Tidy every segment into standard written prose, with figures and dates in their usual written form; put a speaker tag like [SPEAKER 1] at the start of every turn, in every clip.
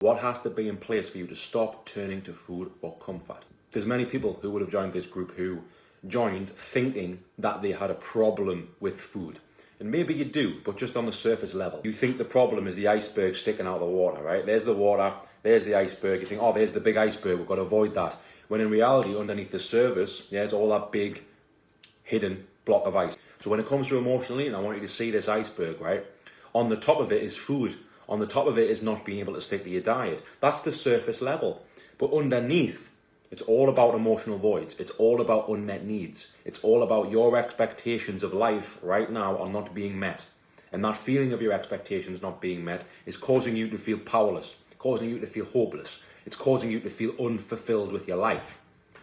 [SPEAKER 1] What has to be in place for you to stop turning to food for comfort? There's many people who would have joined this group who joined thinking that they had a problem with food. And maybe you do, but just on the surface level. You think the problem is the iceberg sticking out of the water, right? There's the water, there's the iceberg. You think, oh, there's the big iceberg, we've got to avoid that. When in reality, underneath the surface, there's all that big hidden block of ice. So when it comes to emotional eating, I want you to see this iceberg, right? On the top of it is food. On the top of it is not being able to stick to your diet. That's the surface level. But underneath, it's all about emotional voids. It's all about unmet needs. It's all about your expectations of life right now are not being met. And that feeling of your expectations not being met is causing you to feel powerless, causing you to feel hopeless. It's causing you to feel unfulfilled with your life.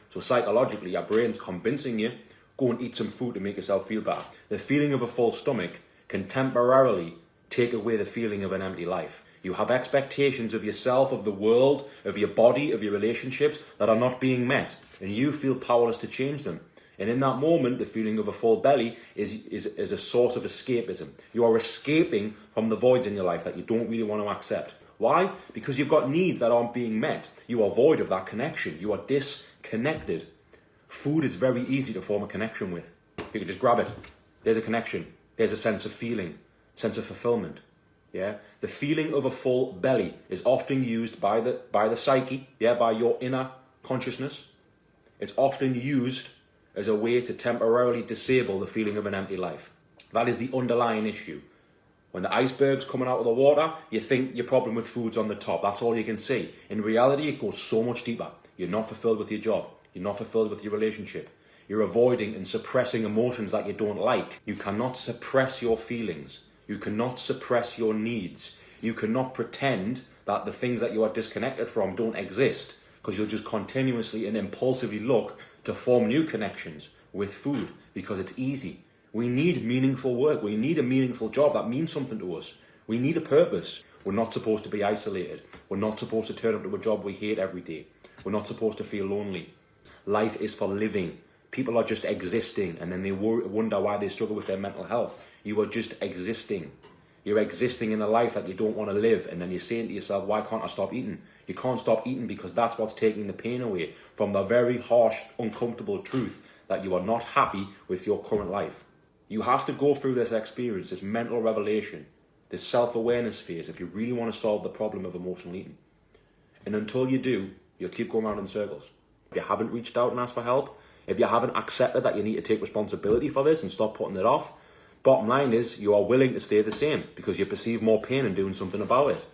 [SPEAKER 1] So psychologically, your brain's convincing you, go and eat some food to make yourself feel better. The feeling of a full stomach can temporarily take away the feeling of an empty life. You have expectations of yourself, of the world, of your body, of your relationships that are not being met, and you feel powerless to change them. And in that moment, the feeling of a full belly is a source of escapism. You are escaping from the voids in your life that you don't really want to accept. Why? Because you've got needs that aren't being met. You are void of that connection. You are disconnected. Food is very easy to form a connection with. You can just grab it. There's a connection. There's a sense of feeling, sense of fulfillment. Yeah, the feeling of a full belly is often used by the psyche, by your inner consciousness. It's often used as a way to temporarily disable the feeling of an empty life. That is the underlying issue. When the iceberg's coming out of the water, you think your problem with food's on the top. That's all you can see. In reality, it goes so much deeper. You're not fulfilled with your job. You're not fulfilled with your relationship. You're avoiding and suppressing emotions that you don't like. You cannot suppress your feelings. You cannot suppress your needs. You cannot pretend that the things that you are disconnected from don't exist, because you'll just continuously and impulsively look to form new connections with food because it's easy. We need meaningful work. We need a meaningful job that means something to us. We need a purpose. We're not supposed to be isolated. We're not supposed to turn up to a job we hate every day. We're not supposed to feel lonely. Life is for living. People are just existing, and then they wonder why they struggle with their mental health. You are just existing. You're existing in a life that you don't want to live, and then you're saying to yourself, why can't I stop eating? You can't stop eating because that's what's taking the pain away from the very harsh, uncomfortable truth that you are not happy with your current life. You have to go through this experience, this mental revelation, this self-awareness phase if you really want to solve the problem of emotional eating. And until you do, you'll keep going around in circles. If you haven't reached out and asked for help, if you haven't accepted that you need to take responsibility for this and stop putting it off, bottom line is you are willing to stay the same because you perceive more pain in doing something about it.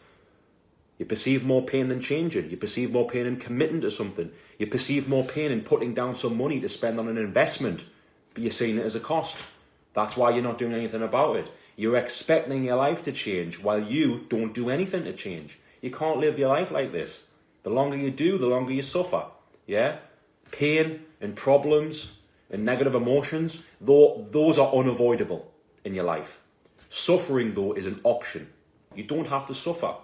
[SPEAKER 1] You perceive more pain than changing. You perceive more pain in committing to something. You perceive more pain in putting down some money to spend on an investment, but you're seeing it as a cost. That's why you're not doing anything about it. You're expecting your life to change while you don't do anything to change. You can't live your life like this. The longer you do, the longer you suffer. Yeah? Pain and problems and negative emotions, though, those are unavoidable in your life. Suffering, though, is an option. You don't have to suffer.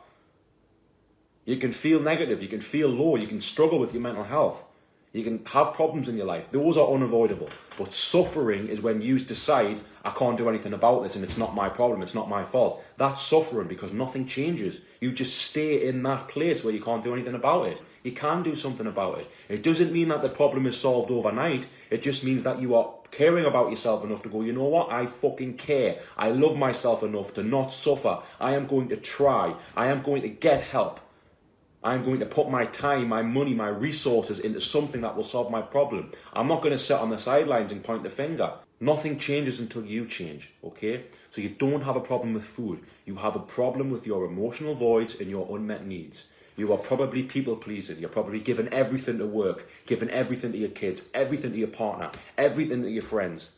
[SPEAKER 1] You can feel negative, you can feel low, you can struggle with your mental health. You can have problems in your life. Those are unavoidable. But suffering is when you decide, I can't do anything about this and it's not my problem, it's not my fault. That's suffering because nothing changes. You just stay in that place where you can't do anything about it. You can do something about it. It doesn't mean that the problem is solved overnight. It just means that you are caring about yourself enough to go, you know what? I fucking care. I love myself enough to not suffer. I am going to try. I am going to get help. I'm going to put my time, my money, my resources into something that will solve my problem. I'm not going to sit on the sidelines and point the finger. Nothing changes until you change, okay? So you don't have a problem with food. You have a problem with your emotional voids and your unmet needs. You are probably people-pleasing. You're probably giving everything to work, giving everything to your kids, everything to your partner, everything to your friends.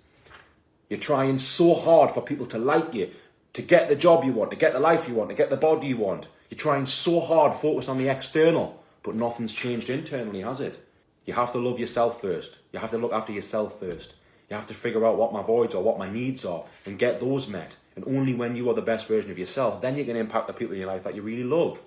[SPEAKER 1] You're trying so hard for people to like you, to get the job you want, to get the life you want, to get the body you want. You're trying so hard, focused on the external, but nothing's changed internally, has it? You have to love yourself first. You have to look after yourself first. You have to figure out what my voids are, what my needs are, and get those met. And only when you are the best version of yourself, then you can impact the people in your life that you really love.